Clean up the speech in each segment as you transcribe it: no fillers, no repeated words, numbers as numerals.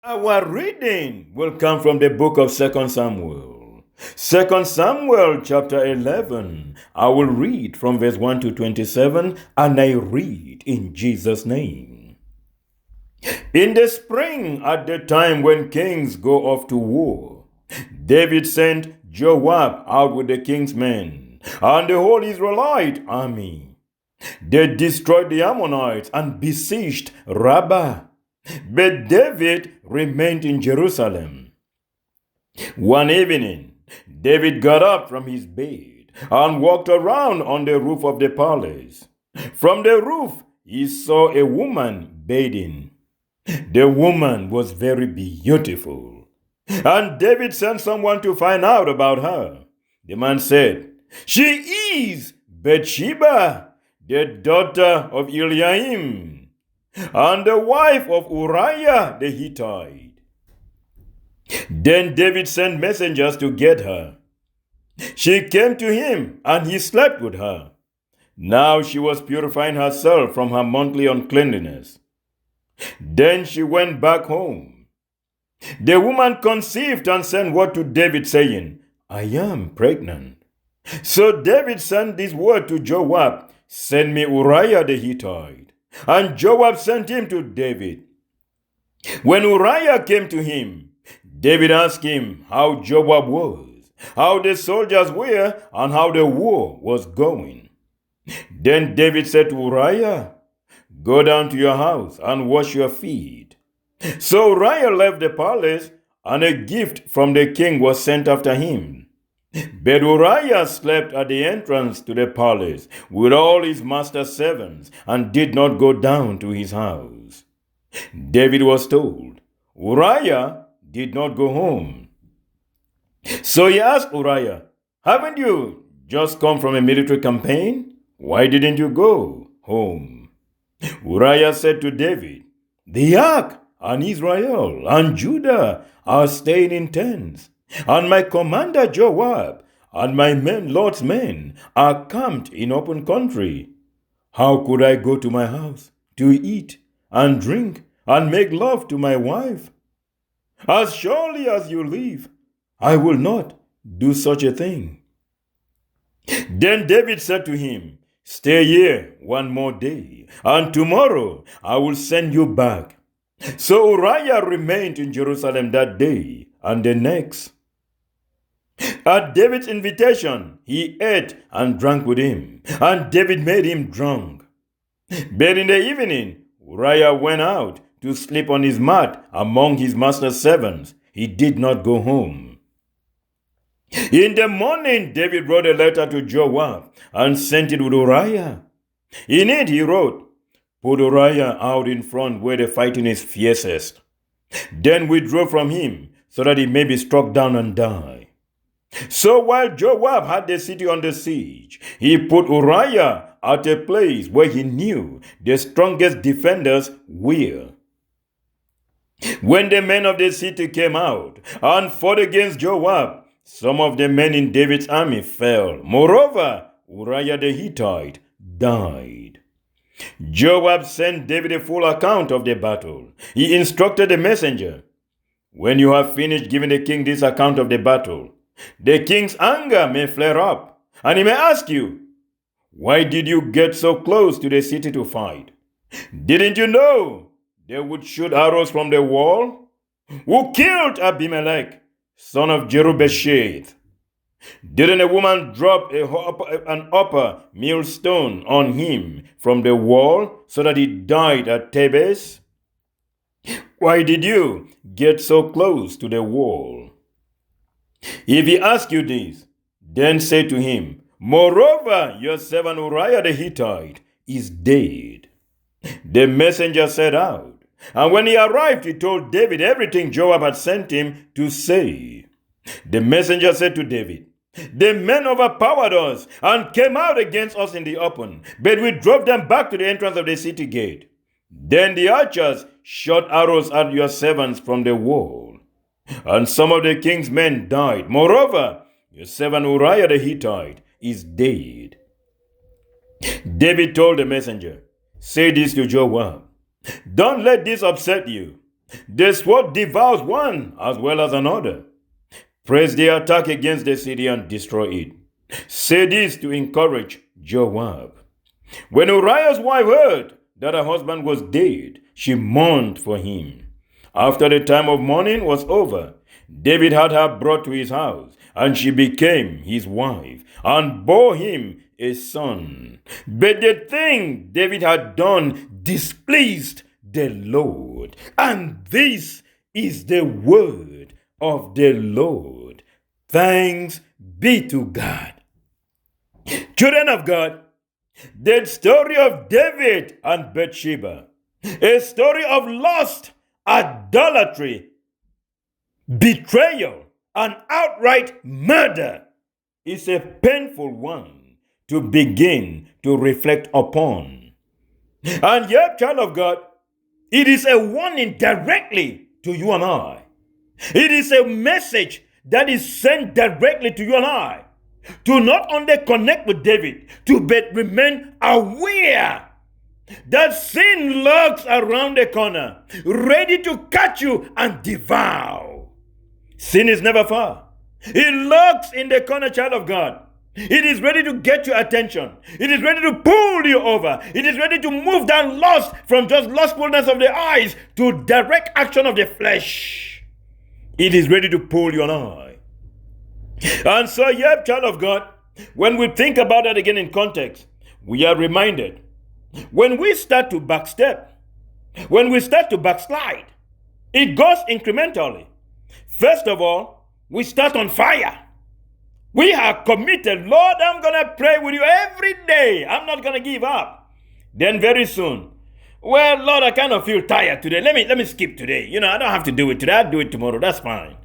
Our reading will come from the book of 2 Samuel. 2 Samuel chapter 11. I will read from verse 1 to 27, and I read in Jesus' name. In the spring, at the time when kings go off to war, David sent Joab out with the king's men and the whole Israelite army. They destroyed the Ammonites and besieged Rabbah. But David remained in Jerusalem. One evening, David got up from his bed and walked around on the roof of the palace. From the roof, he saw a woman bathing. The woman was very beautiful, and David sent someone to find out about her. The man said, "She is Bathsheba, the daughter of Eliam, and the wife of Uriah the Hittite." Then David sent messengers to get her. She came to him, and he slept with her. Now she was purifying herself from her monthly uncleanness. Then she went back home. The woman conceived and sent word to David, saying, "I am pregnant." So David sent this word to Joab, "Send me Uriah the Hittite." And Joab sent him to David. When Uriah came to him, David asked him how Joab was, how the soldiers were, and how the war was going. Then David said to Uriah, "Go down to your house and wash your feet." So Uriah left the palace, and a gift from the king was sent after him. But Uriah slept at the entrance to the palace with all his master's servants and did not go down to his house. David was told, Uriah did not go home. So he asked Uriah, "Haven't you just come from a military campaign? Why didn't you go home?" Uriah said to David, "The ark and Israel and Judah are staying in tents, and my commander Joab and my men, Lord's men, are camped in open country. How could I go to my house to eat and drink and make love to my wife? As surely as you live, I will not do such a thing." Then David said to him, "Stay here one more day, and tomorrow I will send you back." So Uriah remained in Jerusalem that day and the next. At David's invitation, he ate and drank with him, and David made him drunk. But in the evening, Uriah went out to sleep on his mat among his master's servants. He did not go home. In the morning, David wrote a letter to Joab and sent it with Uriah. In it, he wrote, "Put Uriah out in front where the fighting is fiercest. Then withdraw from him so that he may be struck down and die." So while Joab had the city under siege, he put Uriah at a place where he knew the strongest defenders were. When the men of the city came out and fought against Joab, some of the men in David's army fell. Moreover, Uriah the Hittite died. Joab sent David a full account of the battle. He instructed the messenger, "When you have finished giving the king this account of the battle, the king's anger may flare up, and he may ask you, 'Why did you get so close to the city to fight? Didn't you know they would shoot arrows from the wall? Who killed Abimelech, son of Jerubbaal? Didn't a woman drop an upper millstone on him from the wall so that he died at Thebes? Why did you get so close to the wall?' If he asks you this, then say to him, 'Moreover, your servant Uriah the Hittite is dead.'" The messenger set out, and when he arrived, he told David everything Joab had sent him to say. The messenger said to David, "The men overpowered us and came out against us in the open, but we drove them back to the entrance of the city gate. Then the archers shot arrows at your servants from the wall, and some of the king's men died. Moreover, your servant Uriah the Hittite is dead." David told the messenger, "Say this to Joab. Don't let this upset you. The sword devours one as well as another. Press the attack against the city and destroy it. Say this to encourage Joab. When Uriah's wife heard that her husband was dead, she mourned for him. After the time of mourning was over, David had her brought to his house, and she became his wife, and bore him a son. But the thing David had done displeased the Lord. And this is the word of the Lord. Thanks be to God. Children of God, the story of David and Bathsheba, a story of lust, idolatry, betrayal, and outright murder, is a painful one to begin to reflect upon. And yet, child of God, it is a warning directly to you and I. It is a message that is sent directly to you and I to not only connect with David, but remain aware that sin lurks around the corner, ready to catch you and devour. Sin is never far. It lurks in the corner, child of God. It is ready to get your attention. It is ready to pull you over. It is ready to move that lust from just lustfulness of the eyes to direct action of the flesh. It is ready to pull you and I. And so, child of God, when we think about that again in context, we are reminded, when we start to backstep, when we start to backslide, it goes incrementally. First of all, we start on fire. We are committed. Lord, I'm going to pray with you every day. I'm not going to give up. Then very soon, well, Lord, I kind of feel tired today. Let me skip today. I don't have to do it today. I'll do it tomorrow. That's fine.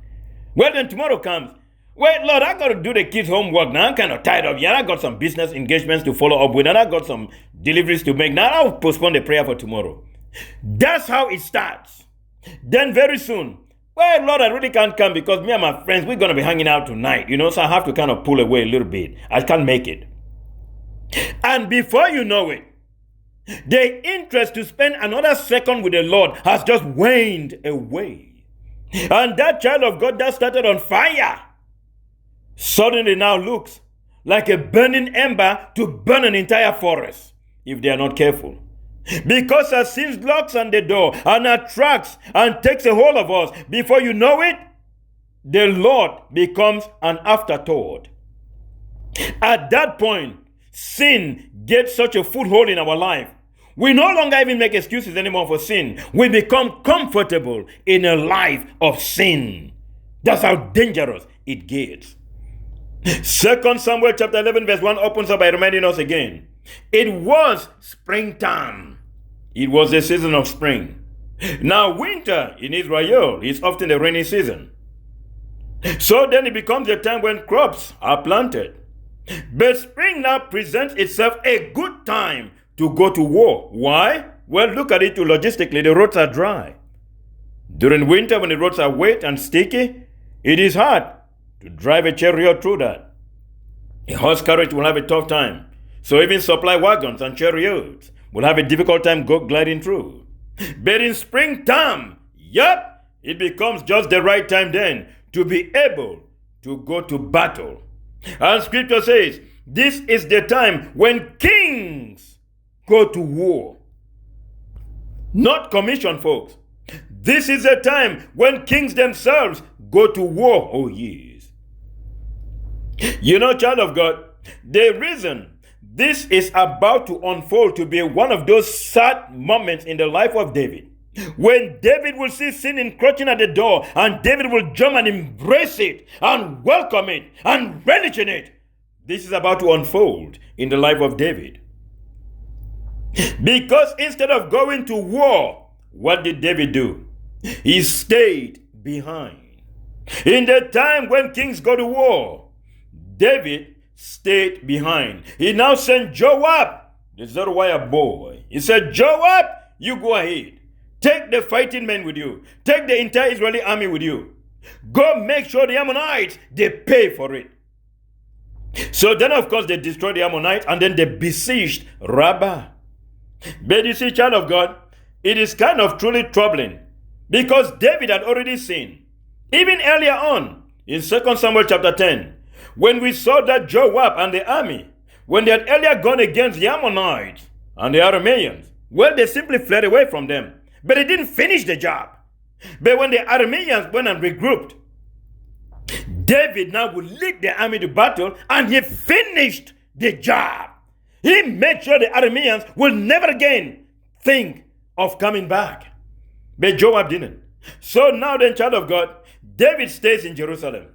Well, then tomorrow comes. Well, Lord, I got to do the kids' homework now. I'm kind of tired of it. I got some business engagements to follow up with, and I got some deliveries to make. Now I'll postpone the prayer for tomorrow. That's how it starts. Then very soon, well, Lord, I really can't come because me and my friends, we're going to be hanging out tonight, so I have to kind of pull away a little bit. I can't make it. And before you know it, the interest to spend another second with the Lord has just waned away. And that child of God that started on fire suddenly now looks like a burning ember to burn an entire forest if they are not careful. Because our sin knocks on the door and attracts and takes a hold of us. Before you know it, the Lord becomes an afterthought. At that point, sin gets such a foothold in our life. We no longer even make excuses anymore for sin. We become comfortable in a life of sin. That's how dangerous it gets. 2 Samuel chapter 11 verse 1 opens up by reminding us again. It was springtime. It was the season of spring. Now winter in Israel is often the rainy season. So then it becomes a time when crops are planted. But spring now presents itself a good time to go to war. Why? Well, look at it too logistically. The roads are dry. During winter, when the roads are wet and sticky, it is hard to drive a chariot through that. A horse carriage will have a tough time. So even supply wagons and chariots will have a difficult time gliding through. But in springtime, it becomes just the right time then to be able to go to battle. And scripture says, this is the time when kings go to war. Not commission, folks. This is the time when kings themselves go to war. Oh, yes. Child of God, the reason this is about to unfold to be one of those sad moments in the life of David, when David will see sin encroaching at the door, and David will jump and embrace it and welcome it and relish in it. This is about to unfold in the life of David. Because instead of going to war, what did David do? He stayed behind. In the time when kings go to war, David stayed behind. He now sent Joab, the Zeruiah boy. He said, Joab, you go ahead. Take the fighting men with you. Take the entire Israeli army with you. Go make sure the Ammonites, they pay for it. So then, of course, they destroyed the Ammonites and then they besieged Rabbah. But you see, child of God, it is kind of truly troubling Because David had already seen, even earlier on in 2 Samuel chapter 10, when we saw that Joab and the army, when they had earlier gone against the Ammonites and the Arameans, well, they simply fled away from them. But they didn't finish the job. But when the Arameans went and regrouped, David now would lead the army to battle, and he finished the job. He made sure the Arameans will never again think of coming back. But Joab didn't. So now then, child of God, David stays in Jerusalem.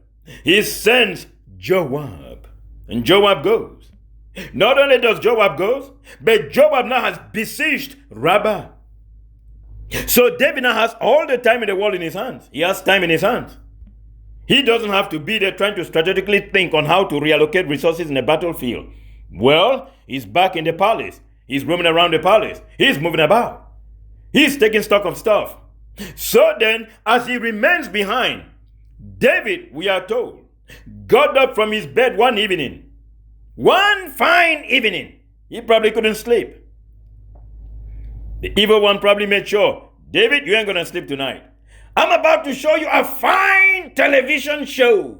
He sends Joab, and Joab goes. Not only does Joab go, but Joab now has besieged Rabbah. So David now has all the time in the world in his hands. He has time in his hands. He doesn't have to be there trying to strategically think on how to reallocate resources in the battlefield. Well, he's back in the palace. He's roaming around the palace. He's moving about. He's taking stock of stuff. So then, as he remains behind, David, we are told, got up from his bed one evening. One fine evening. He probably couldn't sleep. The evil one probably made sure, David, you ain't going to sleep tonight. I'm about to show you a fine television show.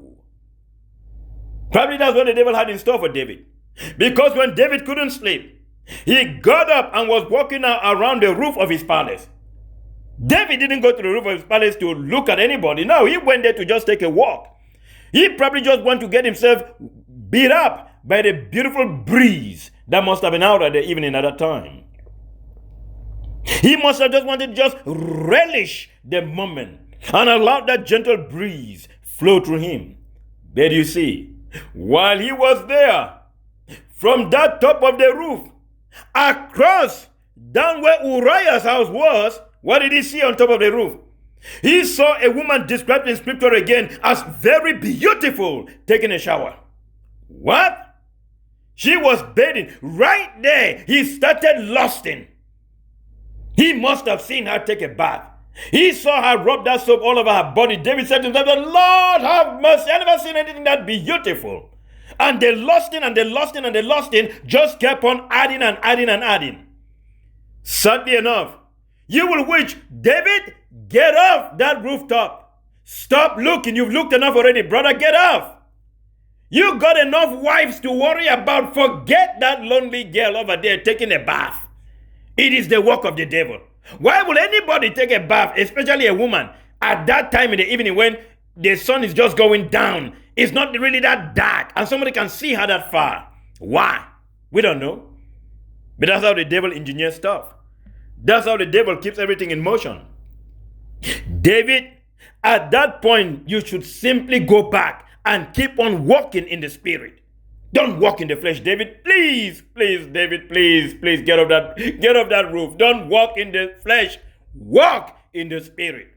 Probably that's what the devil had in store for David. Because when David couldn't sleep, he got up and was walking around the roof of his palace. David didn't go to the roof of his palace to look at anybody. No, he went there to just take a walk. He probably just wanted to get himself beat up by the beautiful breeze that must have been out at the evening at that time. He must have just wanted to just relish the moment and allow that gentle breeze flow through him. But you see, while he was there, from that top of the roof, across, down where Uriah's house was, what did he see on top of the roof? He saw a woman described in scripture again as very beautiful, taking a shower. What? She was bathing. Right there, he started lusting. He must have seen her take a bath. He saw her rub that soap all over her body. David said to himself, Lord have mercy, I never seen anything that beautiful. And the lusting and the lusting and the lusting just kept on adding and adding and adding. Sadly enough, you will wish, David, get off that rooftop. Stop looking. You've looked enough already, brother. Get off. You got enough wives to worry about. Forget that lonely girl over there taking a bath. It is the work of the devil. Why would anybody take a bath, especially a woman, at that time in the evening when the sun is just going down? It's not really that dark and somebody can see her that far. Why? We don't know. But that's how the devil engineers stuff. That's how the devil keeps everything in motion. David, at that point, you should simply go back and keep on walking in the spirit. Don't walk in the flesh, David. Please, David, please, get off that roof. Don't walk in the flesh. Walk in the spirit.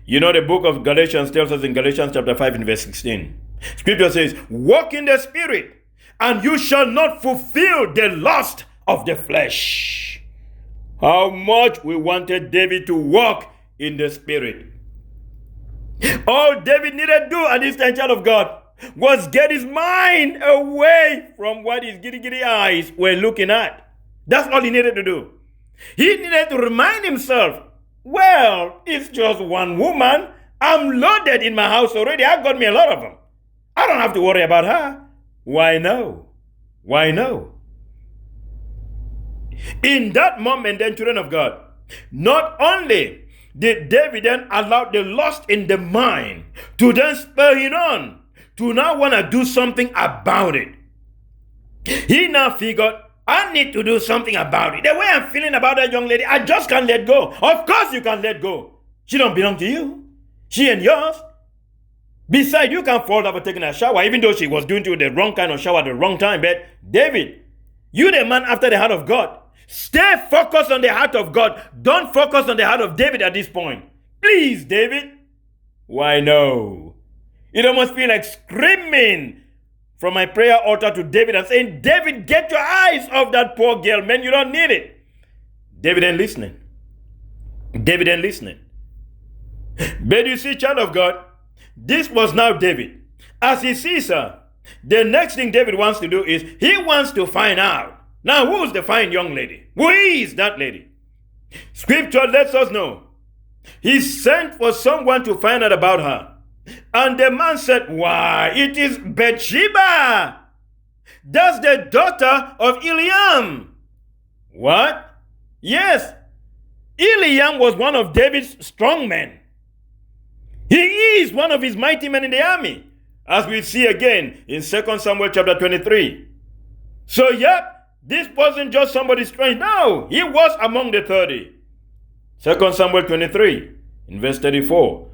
You know, the book of Galatians tells us in Galatians chapter 5 and verse 16. Scripture says, walk in the spirit, and you shall not fulfill the lust of the flesh. How much we wanted David to walk in the spirit. All David needed to do at this time, child of God, was get his mind away from what his giddy eyes were looking at. That's all he needed to do. He needed to remind himself, well, it's just one woman. I'm loaded in my house already. I got me a lot of them. I don't have to worry about her. Why no? Why no? In that moment, then, children of God, not only did David then allow the lust in the mind to then spur him on to now want to do something about it. He now figured, I need to do something about it. The way I'm feeling about that young lady, I just can't let go. Of course you can't let go. She don't belong to you. She ain't yours. Besides, you can't fault her for taking a shower, even though she was doing the wrong kind of shower at the wrong time. But David, you the man after the heart of God. Stay focused on the heart of God. Don't focus on the heart of David at this point. Please, David. Why no? It almost feels like screaming from my prayer altar to David and saying, David, get your eyes off that poor girl, man. You don't need it. David ain't listening. David ain't listening. But you see, child of God, this was now David. As he sees her, the next thing David wants to do is he wants to find out. Now, who's the fine young lady? Who is that lady? Scripture lets us know He sent for someone to find out about her. And the man said, why, it is Bathsheba. That's the daughter of Eliam. What? Yes. Eliam was one of David's strong men. He is one of his mighty men in the army, as we see again in 2 Samuel chapter 23. So, this wasn't just somebody strange. No, he was among the 30. 2 Samuel 23, in verse 34.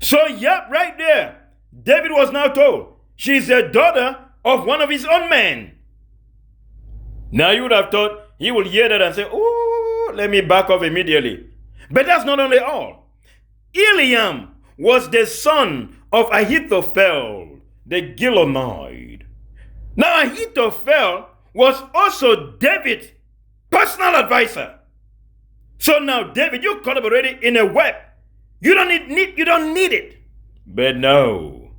So, right there, David was now told, she's a daughter of one of his own men. Now, you would have thought he would hear that and say, oh, let me back off immediately. But that's not only all. Eliam was the son of Ahithophel, the Gilonite. Now, Ahithophel was also David's personal advisor. So now, David, you caught up already in a web. You don't need it. But no.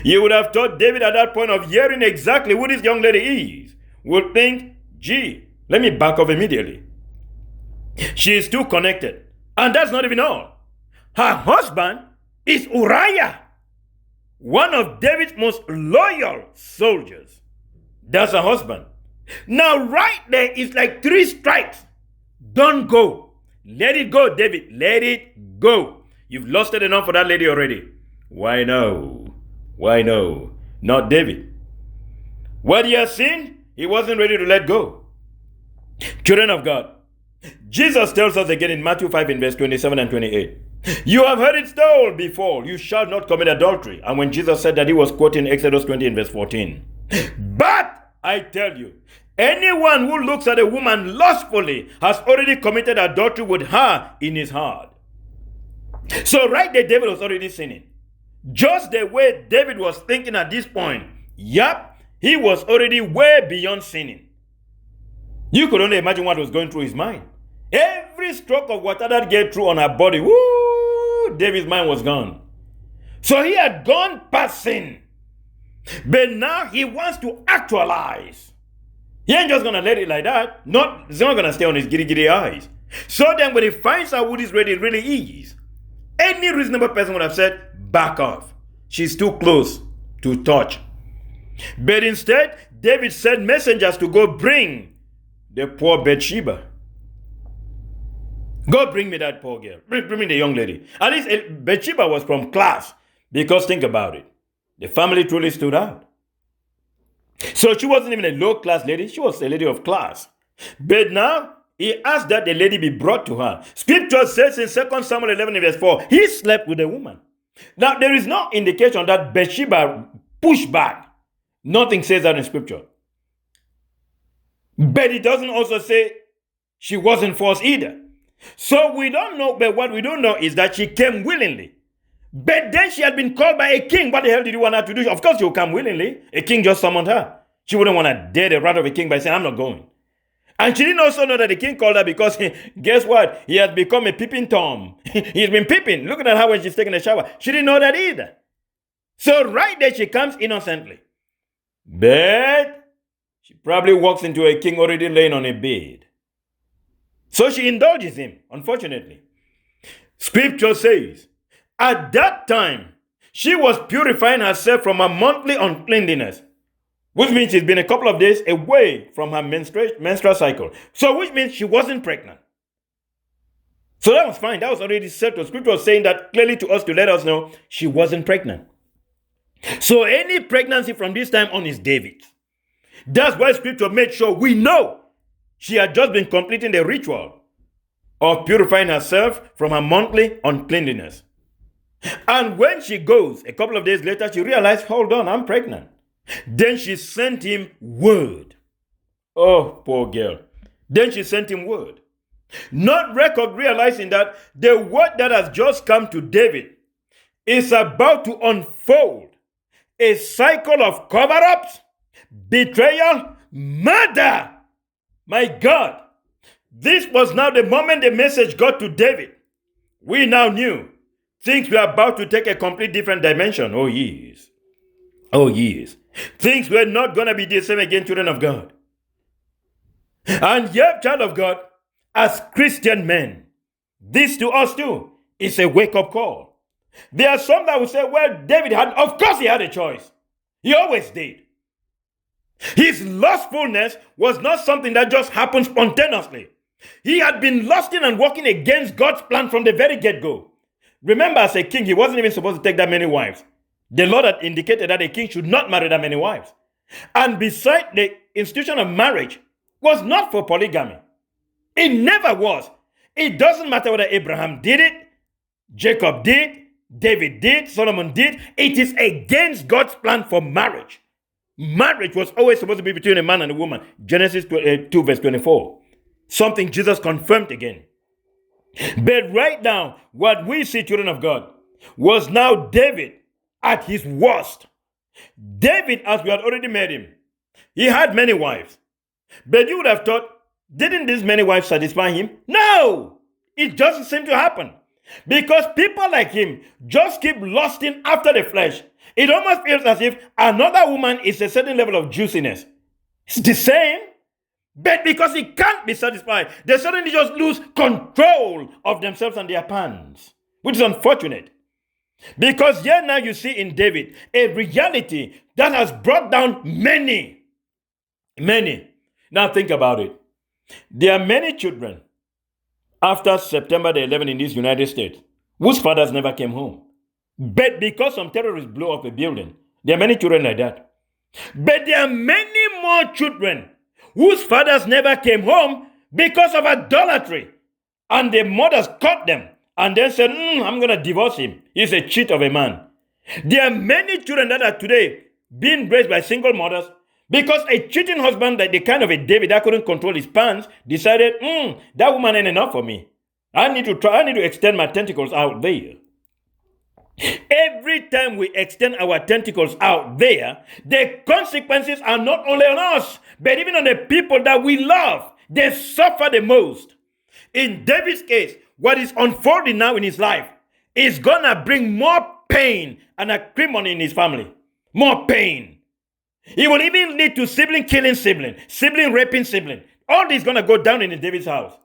You would have thought David at that point of hearing exactly who this young lady is would think, gee, let me back off immediately. She is too connected. And that's not even all. Her husband is Uriah, one of David's most loyal soldiers. That's her husband. Now, right there is like 3 strikes. Don't go. Let it go, David. Let it go. You've lost it enough for that lady already. Why no? Not David. What he has seen, he wasn't ready to let go. Children of God, Jesus tells us again in Matthew 5 in verse 27 and 28. You have heard it told before, you shall not commit adultery. And when Jesus said that, he was quoting Exodus 20 in verse 14. But I tell you, anyone who looks at a woman lustfully has already committed adultery with her in his heart. So right there, David was already sinning. Just the way David was thinking at this point, he was already way beyond sinning. You could only imagine what was going through his mind. Every stroke of water that get through on her body, David's mind was gone. So he had gone past sin. But now he wants to actualize. He ain't just going to let it like that. It's not going to stay on his giddy eyes. So then when he finds out who this lady really is, any reasonable person would have said, back off. She's too close to touch. But instead, David sent messengers to go bring the poor Bathsheba. Go bring me that poor girl. Bring me the young lady. At least Bathsheba was from class. Because think about it. The family truly stood out. So she wasn't even a low-class lady. She was a lady of class. But now, he asked that the lady be brought to her. Scripture says in 2 Samuel 11 verse 4, he slept with a woman. Now, there is no indication that Bathsheba pushed back. Nothing says that in Scripture. But it doesn't also say she wasn't forced either. So we don't know, but what we don't know is that she came willingly. But then she had been called by a king. What the hell did you want her to do? Of course she will come willingly. A king just summoned her. She wouldn't want to dare the wrath of a king by saying, I'm not going. And she didn't also know that the king called her because, guess what? He has become a peeping Tom. He's been peeping. Looking at her when she's taking a shower. She didn't know that either. So right there she comes innocently. But she probably walks into a king already laying on a bed. So she indulges him, unfortunately. Scripture says, at that time, she was purifying herself from her monthly uncleanliness, which means she's been a couple of days away from her menstrual cycle. So which means she wasn't pregnant. So that was fine. That was already settled. Scripture was saying that clearly to us to let us know she wasn't pregnant. So any pregnancy from this time on is David's. That's why Scripture made sure we know she had just been completing the ritual of purifying herself from her monthly uncleanliness. And when she goes, a couple of days later, she realized, hold on, I'm pregnant. Then she sent him word. Oh, poor girl. Then she sent him word. Not realizing that the word that has just come to David is about to unfold a cycle of cover-ups, betrayal, murder. My God, this was now the moment the message got to David. We now knew things were about to take a complete different dimension. Oh, yes. Oh, yes. Things were not going to be the same again, children of God. And yet, child of God, as Christian men, This to us too is a wake-up call. There are some that will say, well, David of course he had a choice. He always did. His lustfulness was not something that just happened spontaneously. He had been lusting and working against God's plan from the very get-go. Remember, as a king, he wasn't even supposed to take that many wives. The Lord had indicated that a king should not marry that many wives. And besides, the institution of marriage was not for polygamy. It never was. It doesn't matter whether Abraham did it, Jacob did, David did, Solomon did. It is against God's plan for marriage. Marriage was always supposed to be between a man and a woman. Genesis 2 verse 24. Something Jesus confirmed again. But right now, what we see, children of God, was now David at his worst. David, as we had already met him, he had many wives. But you would have thought, didn't these many wives satisfy him? No! It doesn't seem to happen. Because people like him just keep lusting after the flesh. It almost feels as if another woman is a certain level of juiciness. It's the same. But because he can't be satisfied, they suddenly just lose control of themselves and their pants, which is unfortunate. Because here now you see in David a reality that has brought down many. Now think about it. There are many children after September the 11th in these United States whose fathers never came home. But because some terrorists blew up a building, there are many children like that. But there are many more children whose fathers never came home because of idolatry. And the mothers caught them and then said, I'm going to divorce him. He's a cheat of a man. There are many children that are today being raised by single mothers because a cheating husband, like the kind of a David that couldn't control his pants, decided, that woman ain't enough for me. I need to extend my tentacles out there. Every time we extend our tentacles out there, the consequences are not only on us, but even on the people that we love. They suffer the most. In David's case, what is unfolding now in his life is gonna bring more pain and acrimony in his family. More pain. He will even lead to sibling killing sibling, sibling raping sibling. All this is gonna go down in David's house.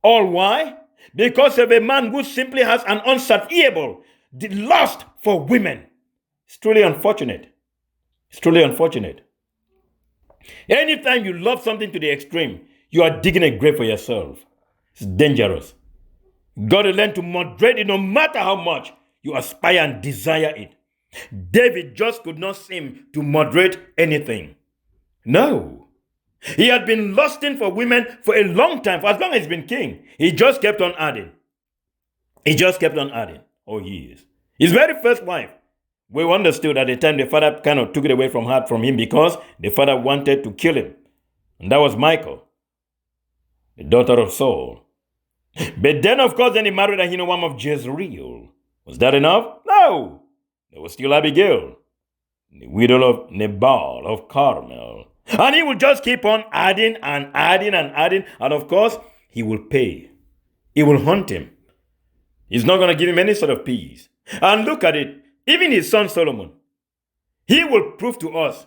All why? Because of a man who simply has an unsatiable lust for women. It's truly unfortunate. It's truly unfortunate. Anytime you love something to the extreme, you are digging a grave for yourself. It's dangerous. Got to learn to moderate it no matter how much you aspire and desire it. David just could not seem to moderate anything. No. He had been lusting for women for a long time, for as long as he's been king. He just kept on adding. Oh, years. His very first wife, we understood at the time the father kind of took it away from him because the father wanted to kill him. And that was Michal, the daughter of Saul. But then, of course, then he married Ahinoam of Jezreel. Was that enough? No. There was still Abigail, the widow of Nabal of Carmel. And he will just keep on adding and adding and adding. And of course, he will pay. He will hunt him. He's not going to give him any sort of peace. And look at it. Even his son Solomon, he will prove to us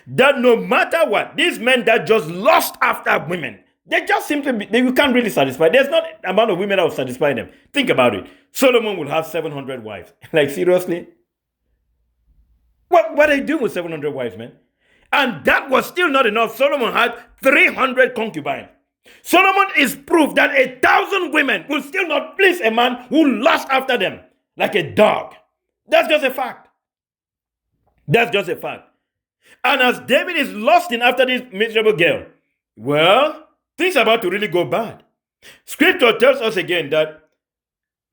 that no matter what, these men that just lust after women, they just simply, you can't really satisfy. There's not an amount of women that will satisfy them. Think about it. Solomon will have 700 wives. Like, seriously? What are you doing with 700 wives, man? And that was still not enough. Solomon had 300 concubines. Solomon is proof that 1,000 women will still not please a man who lusts after them like a dog. That's just a fact. That's just a fact. And as David is lusting after this miserable girl, well, things are about to really go bad. Scripture tells us again that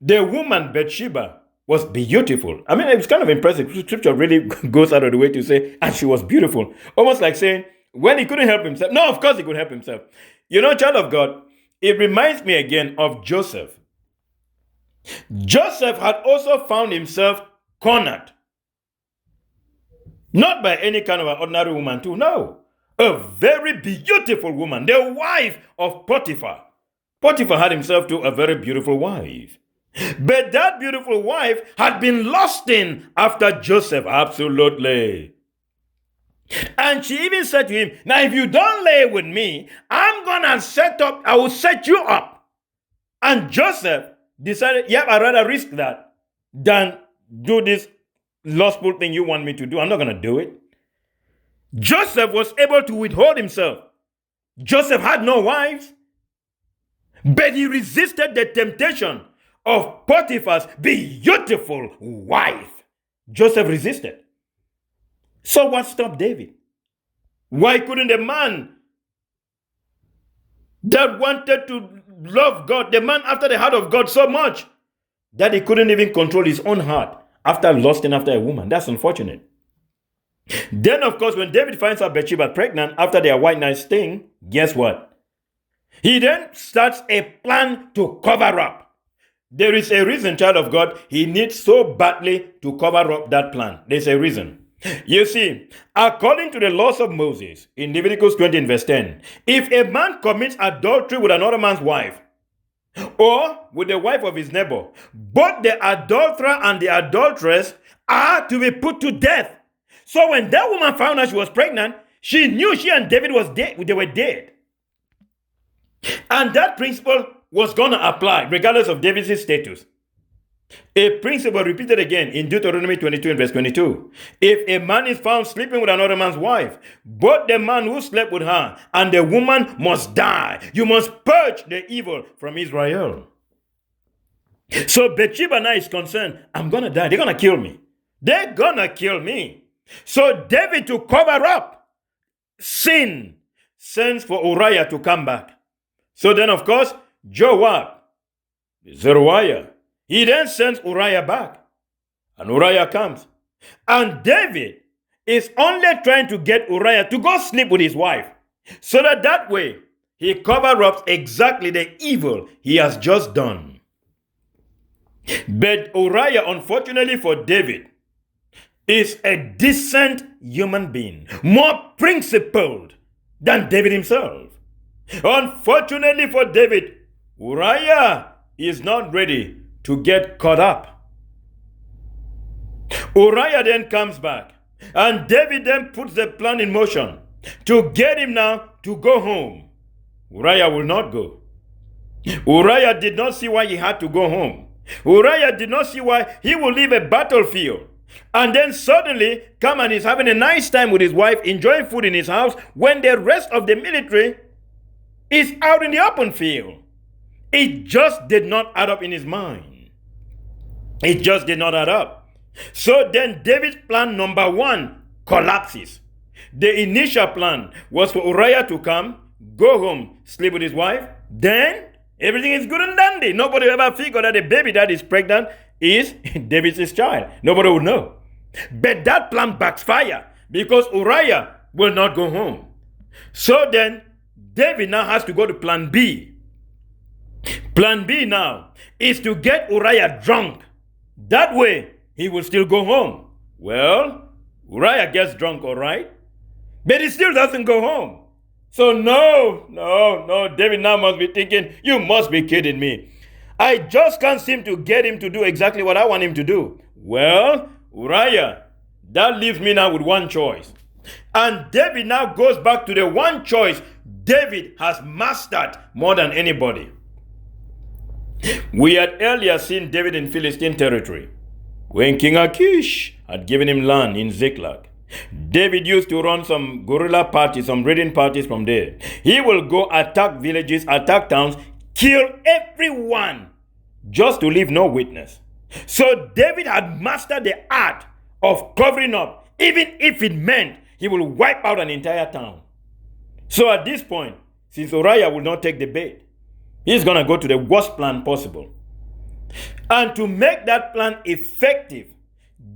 the woman Bathsheba was beautiful. I mean, it's kind of impressive. Scripture really goes out of the way to say, and she was beautiful. Almost like saying, when he couldn't help himself. No, of course he could help himself. You know, child of God, it reminds me again of Joseph. Joseph had also found himself cornered. Not by any kind of an ordinary woman too, no. A very beautiful woman, the wife of Potiphar. Potiphar had himself too a very beautiful wife. But that beautiful wife had been lusting after Joseph, absolutely. And she even said to him, now if you don't lay with me, I will set you up. And Joseph decided, yep, I'd rather risk that than do this lustful thing you want me to do. I'm not going to do it. Joseph was able to withhold himself. Joseph had no wives, but he resisted the temptation of Potiphar's beautiful wife. Joseph resisted. So what stopped David? Why couldn't a man that wanted to love God, the man after the heart of God so much that he couldn't even control his own heart after lusting after a woman? That's unfortunate. Then, of course, when David finds out Bathsheba pregnant after their white night sting, guess what? He then starts a plan to cover up. There is a reason, child of God, he needs so badly to cover up that plan. There's a reason. You see, according to the laws of Moses in Leviticus 20 in verse 10, if a man commits adultery with another man's wife or with the wife of his neighbor, both the adulterer and the adulteress are to be put to death. So when that woman found out she was pregnant, she knew she and David was dead. They were dead. And that principle was going to apply regardless of David's status. A principle repeated again in Deuteronomy 22 and verse 22. If a man is found sleeping with another man's wife, both the man who slept with her and the woman must die. You must purge the evil from Israel. So Bathsheba now is concerned, I'm going to die. They're going to kill me. They're going to kill me. So David, to cover up sin, sends for Uriah to come back. So then, of course, Joab, Zeruiah, he then sends Uriah back. And Uriah comes. And David is only trying to get Uriah to go sleep with his wife. So that way, he covers up exactly the evil he has just done. But Uriah, unfortunately for David, is a decent human being, more principled than David himself. Unfortunately for David, Uriah is not ready to get caught up. Uriah then comes back, and David then puts the plan in motion to get him now to go home. Uriah will not go. Uriah did not see why he had to go home. Uriah did not see why he will leave a battlefield and then suddenly come and is having a nice time with his wife, enjoying food in his house, when the rest of the military is out in the open field. It just did not add up in his mind. It just did not add up. So then David's plan number one collapses. The initial plan was for Uriah to come, go home, sleep with his wife. Then everything is good and dandy. Nobody ever figured that the baby that is pregnant is David's child. Nobody would know. But that plan backfires because Uriah will not go home. So then David now has to go to plan B. Plan B now is to get Uriah drunk. That way, he will still go home. Well, Uriah gets drunk, all right? But he still doesn't go home. So no, David now must be thinking, you must be kidding me. I just can't seem to get him to do exactly what I want him to do. Well, Uriah, that leaves me now with one choice. And David now goes back to the one choice David has mastered more than anybody. We had earlier seen David in Philistine territory, when King Achish had given him land in Ziklag. David used to run some guerrilla parties, some raiding parties from there. He will go attack villages, attack towns, kill everyone, just to leave no witness. So David had mastered the art of covering up, even if it meant he will wipe out an entire town. So at this point, since Uriah will not take the bait, he's going to go to the worst plan possible. And to make that plan effective,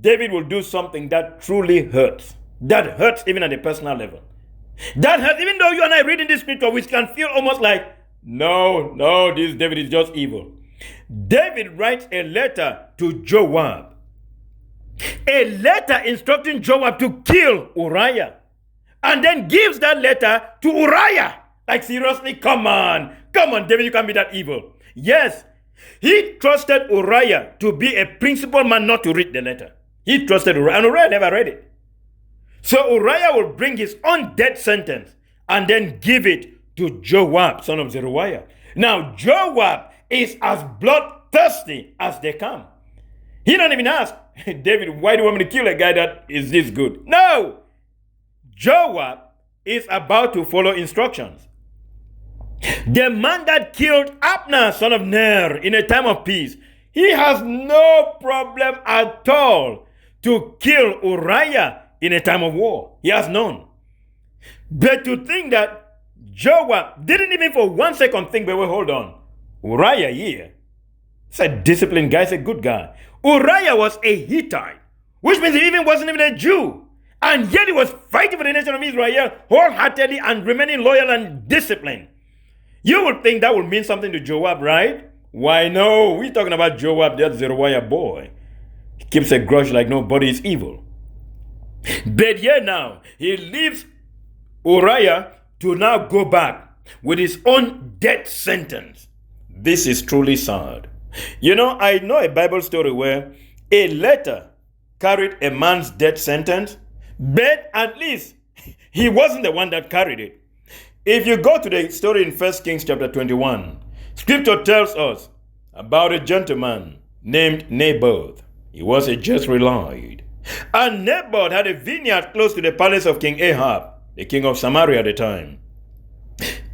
David will do something that truly hurts. That hurts even at a personal level. That hurts, even though you and I reading this scripture, we can feel almost like, no, this David is just evil. David writes a letter to Joab. A letter instructing Joab to kill Uriah. And then gives that letter to Uriah. Like, seriously, come on, David, you can't be that evil. Yes, he trusted Uriah to be a principled man, not to read the letter. He trusted Uriah, and Uriah never read it. So Uriah will bring his own death sentence and then give it to Joab, son of Zeruiah. Now, Joab is as bloodthirsty as they come. He don't even ask, David, why do you want me to kill a guy that is this good? No! Joab is about to follow instructions. The man that killed Abner, son of Ner, in a time of peace, he has no problem at all to kill Uriah in a time of war. He has none. But to think that Joab didn't even for 1 second think, but wait, hold on. Uriah here, he's a disciplined guy, he's a good guy. Uriah was a Hittite, which means he even wasn't even a Jew. And yet he was fighting for the nation of Israel wholeheartedly and remaining loyal and disciplined. You would think that would mean something to Joab, right? Why no? We're talking about Joab, that Zeruiah boy. He keeps a grudge like nobody is evil. But yet now, he leaves Uriah to now go back with his own death sentence. This is truly sad. You know, I know a Bible story where a letter carried a man's death sentence, but at least he wasn't the one that carried it. If you go to the story in 1 Kings chapter 21, Scripture tells us about a gentleman named Naboth. He was a Jezreelite. And Naboth had a vineyard close to the palace of King Ahab, the king of Samaria at the time.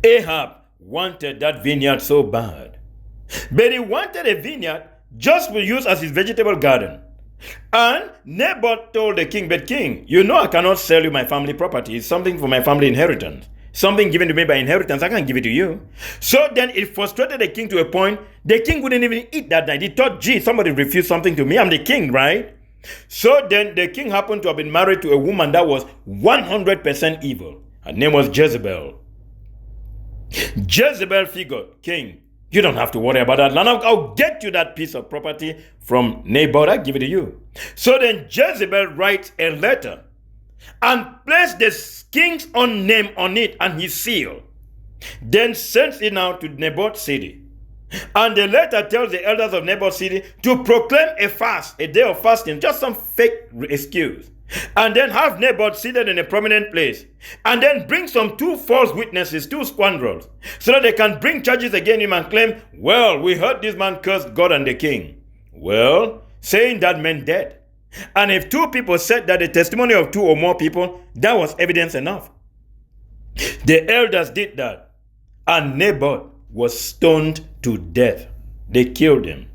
Ahab wanted that vineyard so bad. But he wanted a vineyard just to use as his vegetable garden. And Naboth told the king, but king, you know I cannot sell you my family property. It's something for my family inheritance. Something given to me by inheritance, I can't give it to you. So then it frustrated the king to a point, the king wouldn't even eat that night. He thought, gee, somebody refused something to me. I'm the king, right? So then the king happened to have been married to a woman that was 100% evil. Her name was Jezebel. Jezebel figured, king, you don't have to worry about that land. I'll get you that piece of property from Naboth. I'll give it to you. So then Jezebel writes a letter and placed the king's own name on it and his seal. Then sends it out to Naboth's city. And the letter tells the elders of Naboth's city to proclaim a fast, a day of fasting, just some fake excuse. And then have Naboth seated in a prominent place. And then bring some 2 false witnesses, 2 scoundrels, so that they can bring charges against him and claim, well, we heard this man cursed God and the king. Well, saying that meant death. And if 2 people said that the testimony of 2 or more people, that was evidence enough. The elders did that. And Naboth was stoned to death. They killed him.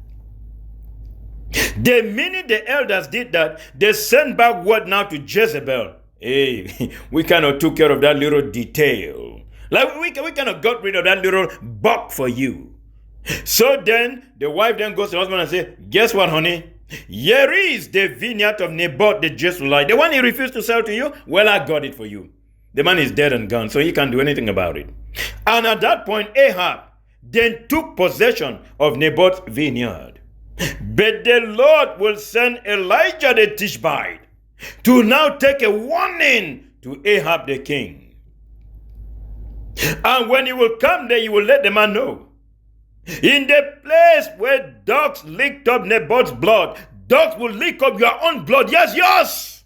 The minute the elders did that, they sent back word now to Jezebel. Hey, we kind of took care of that little detail. Like we kind of got rid of that little bug for you. So then the wife then goes to the husband and says, guess what, honey? Here is the vineyard of Naboth the Jezreelite. The one he refused to sell to you, well, I got it for you. The man is dead and gone, so he can't do anything about it. And at that point, Ahab then took possession of Naboth's vineyard. But the Lord will send Elijah the Tishbite to now take a warning to Ahab the king. And when he will come there, he will let the man know. In the place where dogs licked up Naboth's blood, dogs will lick up your own blood. Yes, yes.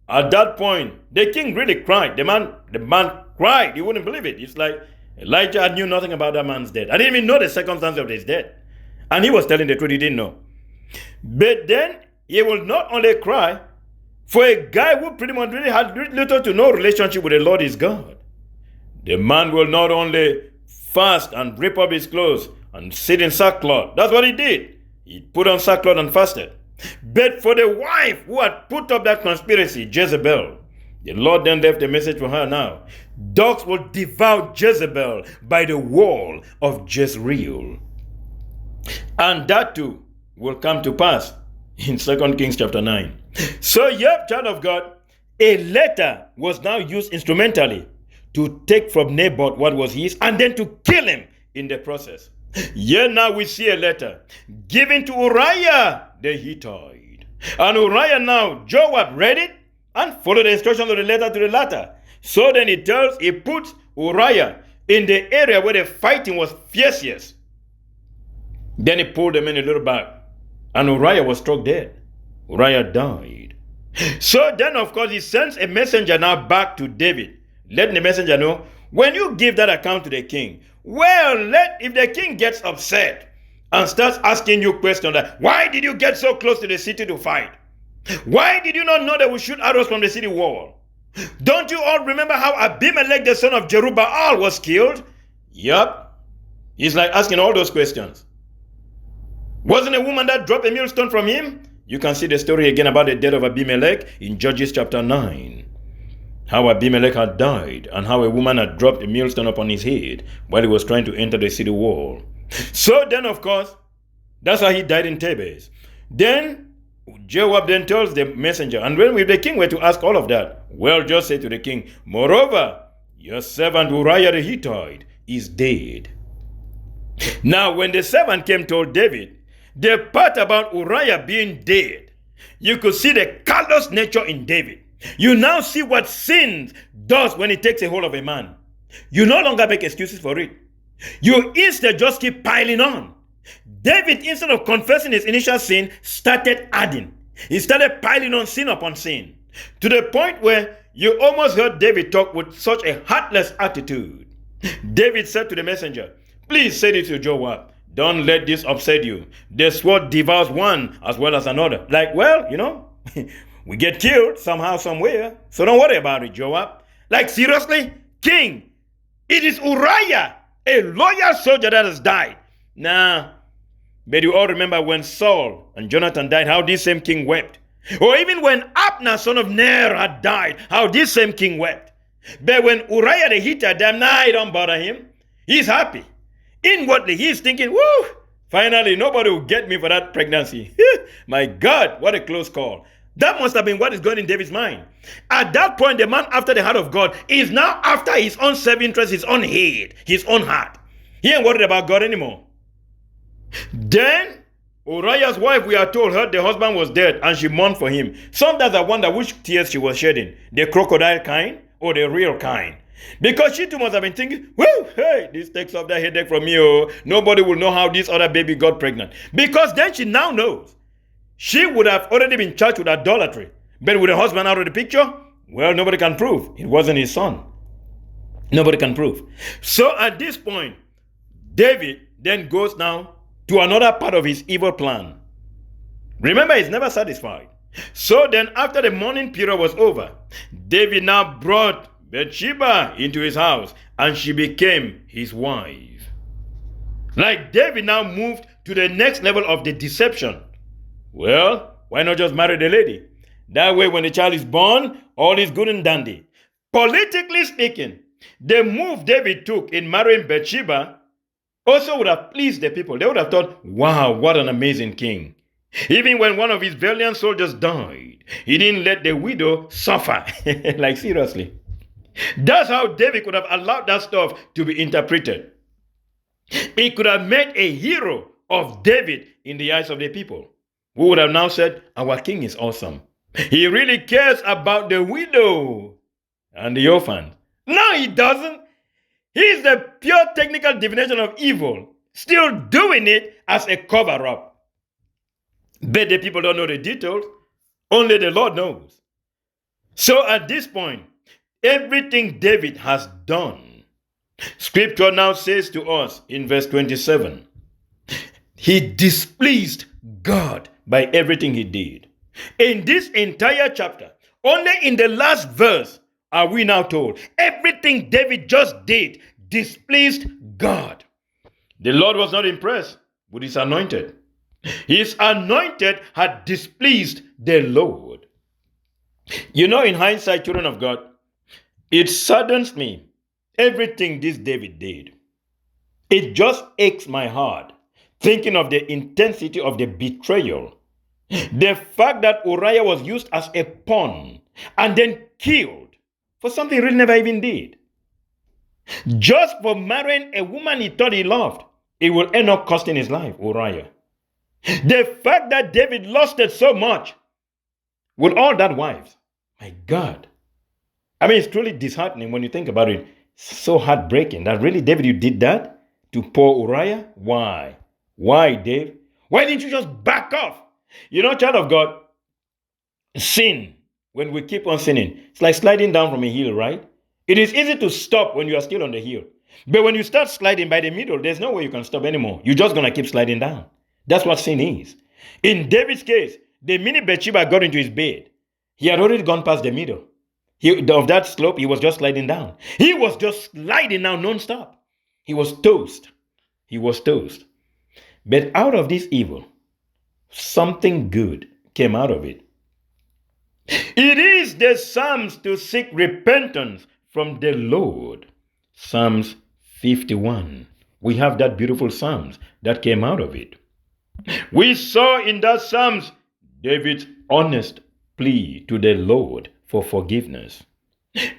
At that point, the king really cried. The man cried. He wouldn't believe it. It's like Elijah knew nothing about that man's death. I didn't even know the circumstance of his death. And he was telling the truth, he didn't know. But then he will not only cry for a guy who pretty much really had little to no relationship with the Lord his God. The man will not only fast and rip up his clothes and sit in sackcloth. That's what he did. He put on sackcloth and fasted. But for the wife who had put up that conspiracy, Jezebel, the Lord then left a message for her now. Dogs will devour Jezebel by the wall of Jezreel. And that too will come to pass in 2 Kings chapter 9. So, yep, child of God, a letter was now used instrumentally to take from Naboth what was his and then to kill him in the process. Here now we see a letter given to Uriah the Hittite. And Uriah now, Joab read it and followed the instructions of the letter to the latter. So then he puts Uriah in the area where the fighting was fiercest. Then he pulled him in a little back, and Uriah was struck dead. Uriah died. So then, of course, he sends a messenger now back to David, letting the messenger know, when you give that account to the king, well, if the king gets upset, and starts asking you questions like, why did you get so close to the city to fight? Why did you not know that we shoot arrows from the city wall? Don't you all remember how Abimelech, the son of Jerubbaal, was killed? Yup. He's like asking all those questions. Wasn't a woman that dropped a millstone from him? You can see the story again about the death of Abimelech in Judges chapter 9. How Abimelech had died and how a woman had dropped a millstone upon his head while he was trying to enter the city wall. So then, of course, that's how he died in Thebes. Then Joab then tells the messenger, and when the king were to ask all of that, well, just say to the king, moreover, your servant Uriah the Hittite is dead. Now, when the servant came told David, the part about Uriah being dead, you could see the callous nature in David. You now see what sin does when it takes a hold of a man. You no longer make excuses for it. You instead just keep piling on. David, instead of confessing his initial sin, started adding. He started piling on sin upon sin, to the point where you almost heard David talk with such a heartless attitude. David said to the messenger, please say this to Joab. Don't let this upset you. The sword devours one as well as another. Like, well, we get killed somehow, somewhere. So don't worry about it, Joab. Like, seriously? King, it is Uriah, a loyal soldier, that has died. Nah. But you all remember when Saul and Jonathan died, how this same king wept. Or even when Abner, son of Ner, had died, how this same king wept. But when Uriah the Hittite died, nah, it don't bother him. He's happy. Inwardly, he's thinking, woo, finally, nobody will get me for that pregnancy. My God, what a close call. That must have been what is going in David's mind. At that point, the man after the heart of God is now after his own self-interest, his own head, his own heart. He ain't worried about God anymore. Then, Uriah's wife, we are told, heard the husband was dead and she mourned for him. Sometimes I wonder which tears she was shedding, the crocodile kind or the real kind. Because she too must have been thinking, whoo, hey, this takes off that headache from me. Oh, nobody will know how this other baby got pregnant. Because then she now knows. She would have already been charged with idolatry. But with the husband out of the picture, well, nobody can prove it wasn't his son. Nobody can prove. So at this point, David then goes now to another part of his evil plan. Remember, he's never satisfied. So then after the mourning period was over, David now brought Bathsheba into his house and she became his wife. Like, David now moved to the next level of the deception. Well, why not just marry the lady? That way when the child is born, all is good and dandy. Politically speaking, the move David took in marrying Bathsheba also would have pleased the people. They would have thought, wow, what an amazing king. Even when one of his valiant soldiers died, he didn't let the widow suffer. Like, seriously. That's how David could have allowed that stuff to be interpreted. He could have made a hero of David in the eyes of the people, who would have now said, our king is awesome. He really cares about the widow and the orphan. No, he doesn't. He's the pure technical definition of evil, still doing it as a cover-up. But the people don't know the details. Only the Lord knows. So at this point, everything David has done, Scripture now says to us in verse 27, he displeased God by everything he did. In this entire chapter, only in the last verse are we now told everything David just did displeased God. The Lord was not impressed with his anointed. His anointed had displeased the Lord. In hindsight, children of God, it saddens me, everything this David did. It just aches my heart, thinking of the intensity of the betrayal. The fact that Uriah was used as a pawn and then killed for something he really never even did. Just for marrying a woman he thought he loved, it will end up costing his life, Uriah. The fact that David lost it so much with all that wives, my God. I mean, it's truly disheartening when you think about it. So heartbreaking that really, David, you did that to poor Uriah? Why? Why, Dave? Why didn't you just back off? Child of God, sin, when we keep on sinning, it's like sliding down from a hill, right? It is easy to stop when you are still on the hill. But when you start sliding by the middle, there's no way you can stop anymore. You're just going to keep sliding down. That's what sin is. In David's case, the minute Bathsheba got into his bed, he had already gone past the middle. Of that slope, he was just sliding down. He was just sliding down non-stop. He was toast. He was toast. But out of this evil, something good came out of it. It is the Psalms to seek repentance from the Lord. Psalms 51. We have that beautiful Psalms that came out of it. We saw in that Psalms David's honest plea to the Lord for forgiveness.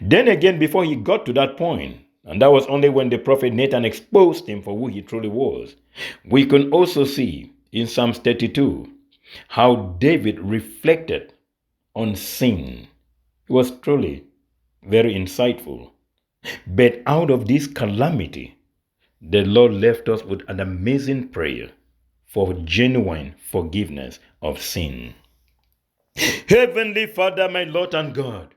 Then again, before he got to that point, and that was only when the prophet Nathan exposed him for who he truly was, we can also see in Psalms 32 how David reflected on sin. It was truly very insightful. But out of this calamity, the Lord left us with an amazing prayer for genuine forgiveness of sin. Heavenly Father, my Lord and God,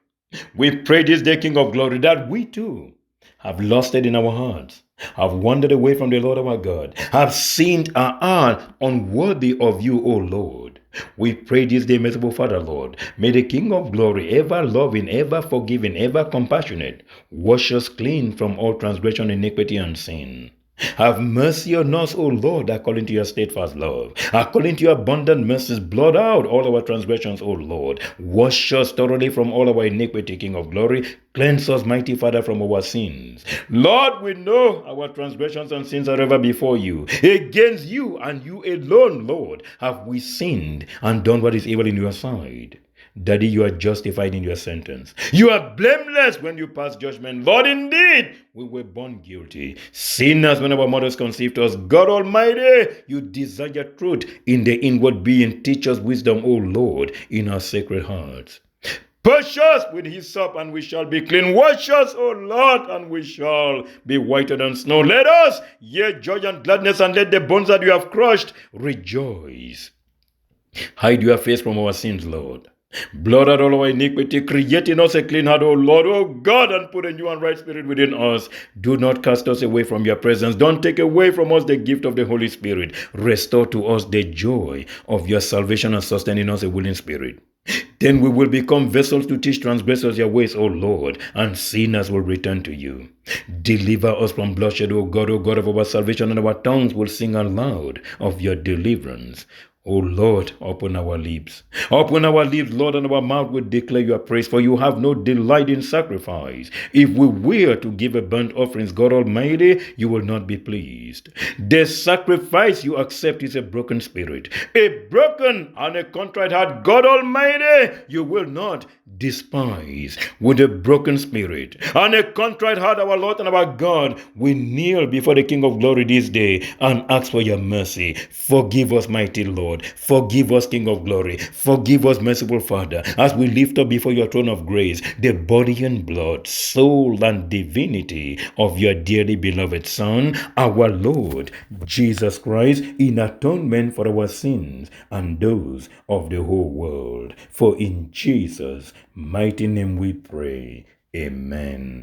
we pray this day, King of Glory, that we too have lost it in our hearts, have wandered away from the Lord our God, have sinned and are unworthy of you, O Lord. We pray this day, merciful Father, Lord, may the King of Glory, ever loving, ever forgiving, ever compassionate, wash us clean from all transgression, iniquity, and sin. Have mercy on us, O Lord, according to your steadfast love. According to your abundant mercies, blot out all our transgressions, O Lord. Wash us thoroughly from all our iniquity, King of Glory. Cleanse us, mighty Father, from our sins. Lord, we know our transgressions and sins are ever before you. Against you and you alone, Lord, have we sinned and done what is evil in your sight. Daddy, you are justified in your sentence. You are blameless when you pass judgment. Lord, indeed, we were born guilty. Sinners when our mothers conceived us. God Almighty, you desire truth in the inward being. Teach us wisdom, O Lord, in our sacred hearts. Purge us with hyssop, and we shall be clean. Wash us, O Lord, and we shall be whiter than snow. Let us hear joy and gladness, and let the bones that you have crushed rejoice. Hide your face from our sins, Lord. Blot out all our iniquity, create in us a clean heart, O Lord, O God, and put a new and right spirit within us. Do not cast us away from your presence. Don't take away from us the gift of the Holy Spirit. Restore to us the joy of your salvation and sustain in us a willing spirit. Then we will become vessels to teach transgressors your ways, O Lord, and sinners will return to you. Deliver us from bloodshed, O God of our salvation, and our tongues will sing aloud of your deliverance. O Lord, open our lips. Open our lips, Lord, and our mouth will declare your praise, for you have no delight in sacrifice. If we were to give a burnt offerings, God Almighty, you will not be pleased. The sacrifice you accept is a broken spirit. A broken and a contrite heart, God Almighty, you will not despise. With a broken spirit and a contrite heart, our Lord and our God, we kneel before the King of Glory this day and ask for your mercy. Forgive us, mighty Lord. Forgive us, King of Glory. Forgive us, merciful Father, as we lift up before your throne of grace the body and blood, soul and divinity of your dearly beloved Son, our Lord Jesus Christ, in atonement for our sins and those of the whole world. For in Jesus' mighty name we pray. Amen.